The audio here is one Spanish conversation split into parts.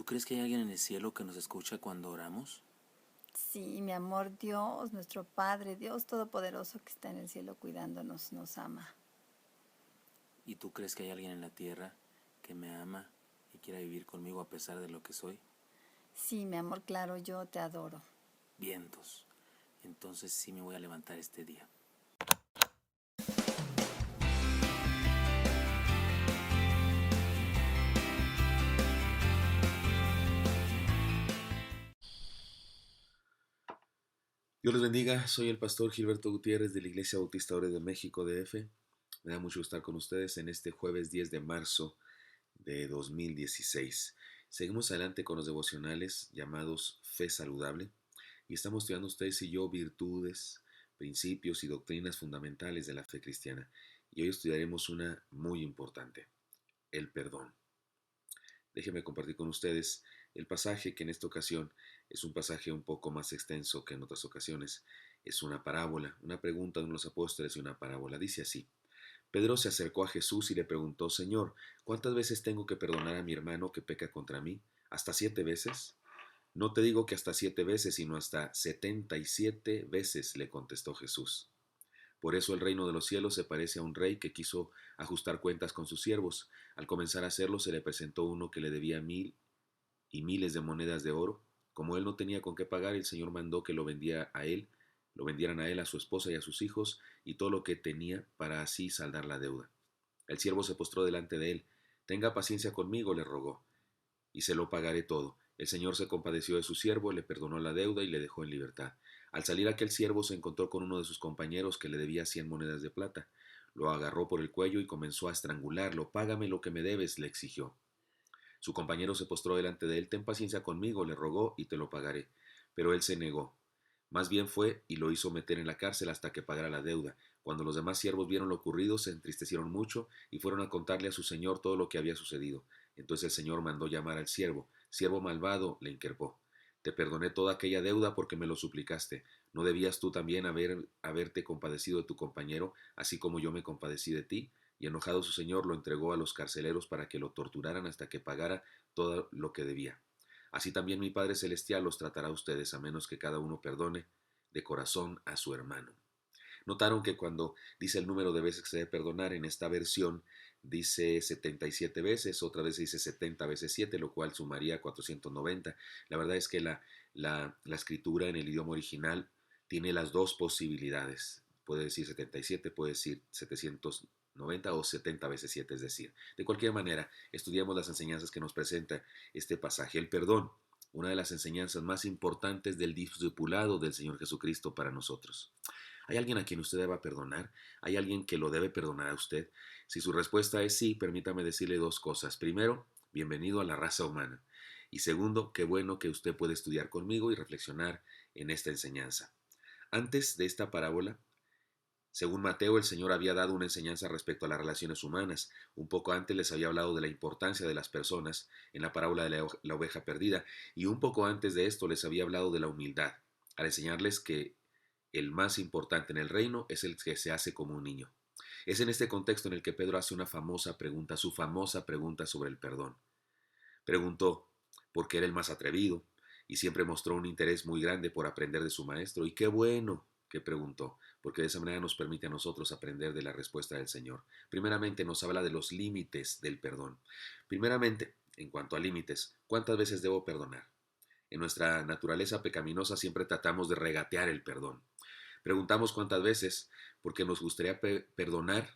crees que hay alguien en el cielo que nos escucha cuando oramos? Sí, mi amor, Dios, nuestro Padre, Dios Todopoderoso que está en el cielo cuidándonos, nos ama. ¿Y tú crees que hay alguien en la tierra que me ama y quiera vivir conmigo a pesar de lo que soy? Sí, mi amor, claro, yo te adoro. Vientos. Entonces sí me voy a levantar este día. Dios les bendiga, soy el pastor Gilberto Gutiérrez de la Iglesia Bautista Ore de México DF. Me da mucho estar con ustedes en este jueves 10 de marzo de 2016. Seguimos adelante con los devocionales llamados Fe Saludable y estamos estudiando ustedes y yo virtudes, principios y doctrinas fundamentales de la fe cristiana. Y hoy estudiaremos una muy importante, el perdón. Déjenme compartir con ustedes el pasaje que en esta ocasión es un pasaje un poco más extenso que en otras ocasiones. Es una parábola, una pregunta de uno de los apóstoles y una parábola. Dice así: Pedro se acercó a Jesús y le preguntó: Señor, ¿cuántas veces tengo que perdonar a mi hermano que peca contra mí? ¿Hasta 7 veces? No te digo que hasta 7 veces, sino hasta 77 veces, le contestó Jesús. Por eso el reino de los cielos se parece a un rey que quiso ajustar cuentas con sus siervos. Al comenzar a hacerlo, se le presentó uno que le debía 1,000 y miles de monedas de oro. Como él no tenía con qué pagar, el Señor mandó que lo vendieran a él, a su esposa y a sus hijos, y todo lo que tenía, para así saldar la deuda. El siervo se postró delante de él. Tenga paciencia conmigo, le rogó, y se lo pagaré todo. El Señor se compadeció de su siervo, le perdonó la deuda y le dejó en libertad. Al salir aquel siervo se encontró con uno de sus compañeros que le debía 100 monedas de plata. Lo agarró por el cuello y comenzó a estrangularlo. Págame lo que me debes, le exigió. Su compañero se postró delante de él. Ten paciencia conmigo, le rogó, y te lo pagaré. Pero él se negó. Más bien fue y lo hizo meter en la cárcel hasta que pagara la deuda. Cuando los demás siervos vieron lo ocurrido, se entristecieron mucho y fueron a contarle a su señor todo lo que había sucedido. Entonces el señor mandó llamar al siervo. Siervo malvado, le increpó. Te perdoné toda aquella deuda porque me lo suplicaste. ¿No debías tú también haberte compadecido de tu compañero, así como yo me compadecí de ti? Y enojado su señor lo entregó a los carceleros para que lo torturaran hasta que pagara todo lo que debía. Así también mi Padre Celestial los tratará a ustedes, a menos que cada uno perdone de corazón a su hermano. Notaron que cuando dice el número de veces que se debe perdonar, en esta versión dice 77 veces, otra vez dice 70 veces 7, lo cual sumaría 490. La verdad es que la escritura en el idioma original tiene las dos posibilidades. Puede decir 77, puede decir 790 o 70 veces 7, es decir. De cualquier manera, estudiamos las enseñanzas que nos presenta este pasaje. El perdón, una de las enseñanzas más importantes del discipulado del Señor Jesucristo para nosotros. ¿Hay alguien a quien usted deba perdonar? ¿Hay alguien que lo debe perdonar a usted? Si su respuesta es sí, permítame decirle dos cosas. Primero, bienvenido a la raza humana. Y segundo, qué bueno que usted puede estudiar conmigo y reflexionar en esta enseñanza. Antes de esta parábola, según Mateo, el Señor había dado una enseñanza respecto a las relaciones humanas. Un poco antes les había hablado de la importancia de las personas en la parábola de la oveja perdida. Y un poco antes de esto les había hablado de la humildad, al enseñarles que el más importante en el reino es el que se hace como un niño. Es en este contexto en el que Pedro hace una famosa pregunta, su famosa pregunta sobre el perdón. Preguntó por qué era el más atrevido y siempre mostró un interés muy grande por aprender de su maestro. Y qué bueno que preguntó, porque de esa manera nos permite a nosotros aprender de la respuesta del Señor. Primeramente nos habla de los límites del perdón. Primeramente, en cuanto a límites, ¿cuántas veces debo perdonar? En nuestra naturaleza pecaminosa siempre tratamos de regatear el perdón. Preguntamos cuántas veces porque nos gustaría perdonar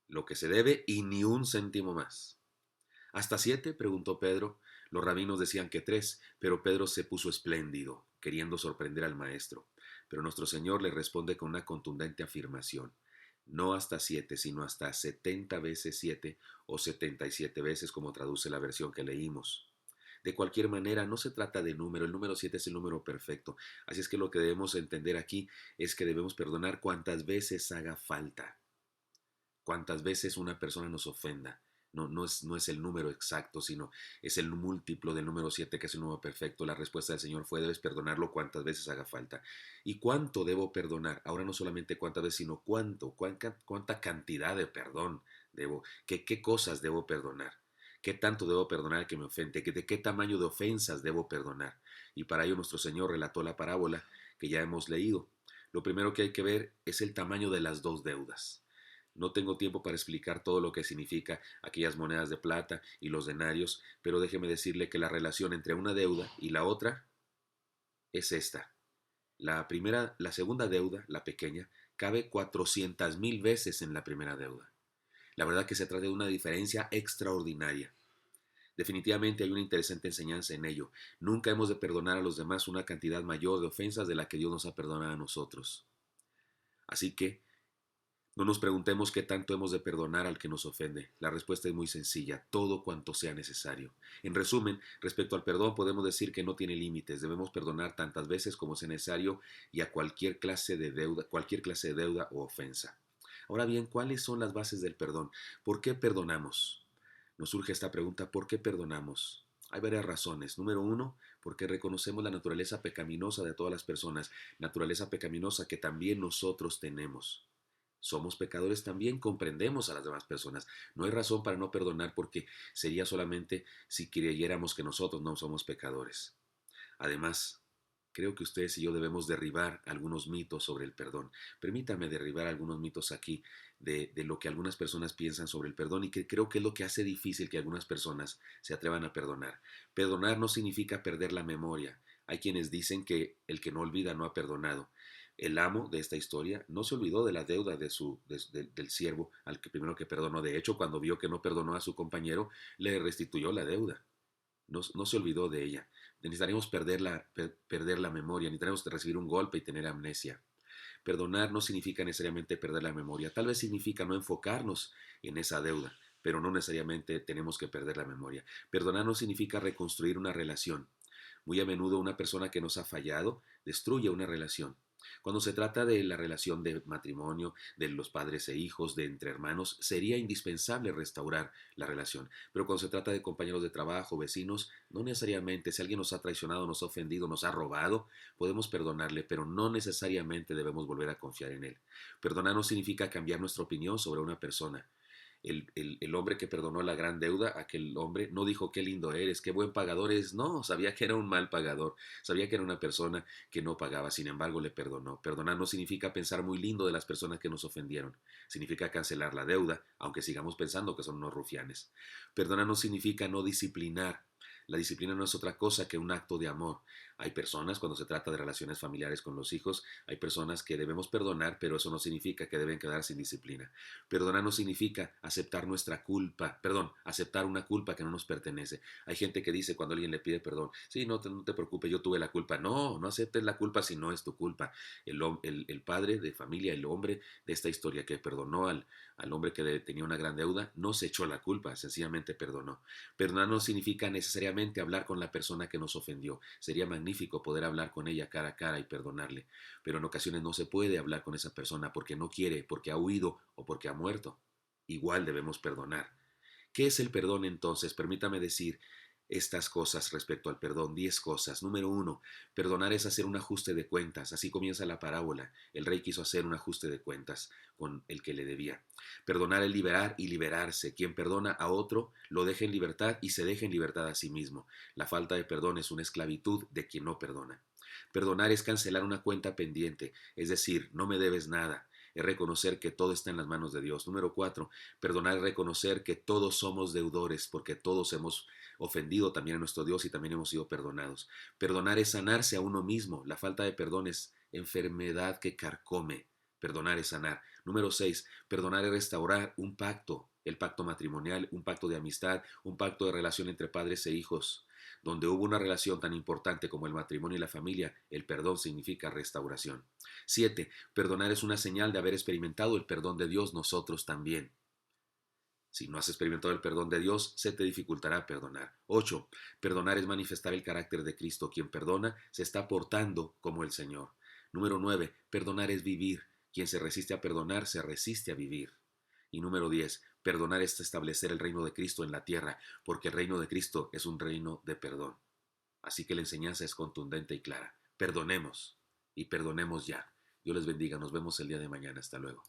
lo que se debe y ni un céntimo más. ¿Hasta 7?, preguntó Pedro. Los rabinos decían que 3, pero Pedro se puso espléndido, queriendo sorprender al maestro. Pero nuestro Señor le responde con una contundente afirmación. No hasta 7, sino hasta 70 veces 7 o 77 veces, como traduce la versión que leímos. De cualquier manera, no se trata de número, el número 7 es el número perfecto. Así es que lo que debemos entender aquí es que debemos perdonar cuantas veces haga falta, cuantas veces una persona nos ofenda. No es el número exacto, sino es el múltiplo del número 7, que es el número perfecto. La respuesta del Señor fue: debes perdonarlo cuantas veces haga falta. ¿Y cuánto debo perdonar? Ahora no solamente cuántas veces, sino cuánta cantidad de perdón debo, qué cosas debo perdonar. ¿Qué tanto debo perdonar al que me ofende? ¿De qué tamaño de ofensas debo perdonar? Y para ello nuestro Señor relató la parábola que ya hemos leído. Lo primero que hay que ver es el tamaño de las dos deudas. No tengo tiempo para explicar todo lo que significa aquellas monedas de plata y los denarios, pero déjeme decirle que la relación entre una deuda y la otra es esta. La segunda deuda, la pequeña, cabe 400,000 veces en la primera deuda. La verdad que se trata de una diferencia extraordinaria. Definitivamente hay una interesante enseñanza en ello. Nunca hemos de perdonar a los demás una cantidad mayor de ofensas de la que Dios nos ha perdonado a nosotros. Así que no nos preguntemos qué tanto hemos de perdonar al que nos ofende. La respuesta es muy sencilla, todo cuanto sea necesario. En resumen, respecto al perdón podemos decir que no tiene límites. Debemos perdonar tantas veces como sea necesario y a cualquier clase de deuda o ofensa. Ahora bien, ¿cuáles son las bases del perdón? ¿Por qué perdonamos? Nos surge esta pregunta, ¿por qué perdonamos? Hay varias razones. Número uno, porque reconocemos la naturaleza pecaminosa de todas las personas, naturaleza pecaminosa que también nosotros tenemos. Somos pecadores también, comprendemos a las demás personas. No hay razón para no perdonar porque sería solamente si creyéramos que nosotros no somos pecadores. Además, creo que ustedes y yo debemos derribar algunos mitos sobre el perdón. Permítame derribar algunos mitos aquí de lo que algunas personas piensan sobre el perdón y que creo que es lo que hace difícil que algunas personas se atrevan a perdonar. Perdonar no significa perder la memoria. Hay quienes dicen que el que no olvida no ha perdonado. El amo de esta historia no se olvidó de la deuda del siervo al que primero que perdonó. De hecho, cuando vio que no perdonó a su compañero, le restituyó la deuda. No se olvidó de ella. Necesitaríamos perder la memoria, necesitaríamos recibir un golpe y tener amnesia. Perdonar no significa necesariamente perder la memoria. Tal vez significa no enfocarnos en esa deuda, pero no necesariamente tenemos que perder la memoria. Perdonar no significa reconstruir una relación. Muy a menudo una persona que nos ha fallado destruye una relación. Cuando se trata de la relación de matrimonio, de los padres e hijos, de entre hermanos, sería indispensable restaurar la relación. Pero cuando se trata de compañeros de trabajo, vecinos, no necesariamente. Si alguien nos ha traicionado, nos ha ofendido, nos ha robado, podemos perdonarle, pero no necesariamente debemos volver a confiar en él. Perdonar no significa cambiar nuestra opinión sobre una persona. El hombre que perdonó la gran deuda, aquel hombre no dijo qué lindo eres, qué buen pagador eres, no, sabía que era un mal pagador, sabía que era una persona que no pagaba, sin embargo le perdonó. Perdonar no significa pensar muy lindo de las personas que nos ofendieron, significa cancelar la deuda, aunque sigamos pensando que son unos rufianes. Perdonar no significa no disciplinar. La disciplina no es otra cosa que un acto de amor. Hay personas, cuando se trata de relaciones familiares con los hijos, hay personas que debemos perdonar, pero eso no significa que deben quedar sin disciplina. Perdonar no significa aceptar aceptar una culpa que no nos pertenece. Hay gente que dice cuando alguien le pide perdón, sí, no te preocupes, yo tuve la culpa. No aceptes la culpa si no es tu culpa. El padre de familia, el hombre de esta historia que perdonó al hombre que tenía una gran deuda, no se echó la culpa, sencillamente perdonó. Perdonar no significa necesariamente hablar con la persona que nos ofendió. Sería magnífico poder hablar con ella cara a cara y perdonarle, pero en ocasiones no se puede hablar con esa persona porque no quiere, porque ha huido o porque ha muerto. Igual debemos perdonar. ¿Qué es el perdón entonces? Permítame decir estas cosas respecto al perdón, 10 cosas. Número 1, perdonar es hacer un ajuste de cuentas. Así comienza la parábola. El rey quiso hacer un ajuste de cuentas con el que le debía. Perdonar es liberar y liberarse. Quien perdona a otro lo deja en libertad y se deja en libertad a sí mismo. La falta de perdón es una esclavitud de quien no perdona. Perdonar es cancelar una cuenta pendiente, es decir, no me debes nada. Es reconocer que todo está en las manos de Dios. Número 4, perdonar es reconocer que todos somos deudores porque todos hemos ofendido también a nuestro Dios y también hemos sido perdonados. Perdonar es sanarse a uno mismo. La falta de perdón es enfermedad que carcome. Perdonar es sanar. Número 6, perdonar es restaurar un pacto, el pacto matrimonial, un pacto de amistad, un pacto de relación entre padres e hijos. Donde hubo una relación tan importante como el matrimonio y la familia, el perdón significa restauración. 7. Perdonar es una señal de haber experimentado el perdón de Dios nosotros también. Si no has experimentado el perdón de Dios, se te dificultará perdonar. 8. Perdonar es manifestar el carácter de Cristo. Quien perdona se está portando como el Señor. Número 9. Perdonar es vivir. Quien se resiste a perdonar se resiste a vivir. Y número 10, perdonar es establecer el reino de Cristo en la tierra, porque el reino de Cristo es un reino de perdón. Así que la enseñanza es contundente y clara. Perdonemos y perdonemos ya. Dios les bendiga. Nos vemos el día de mañana. Hasta luego.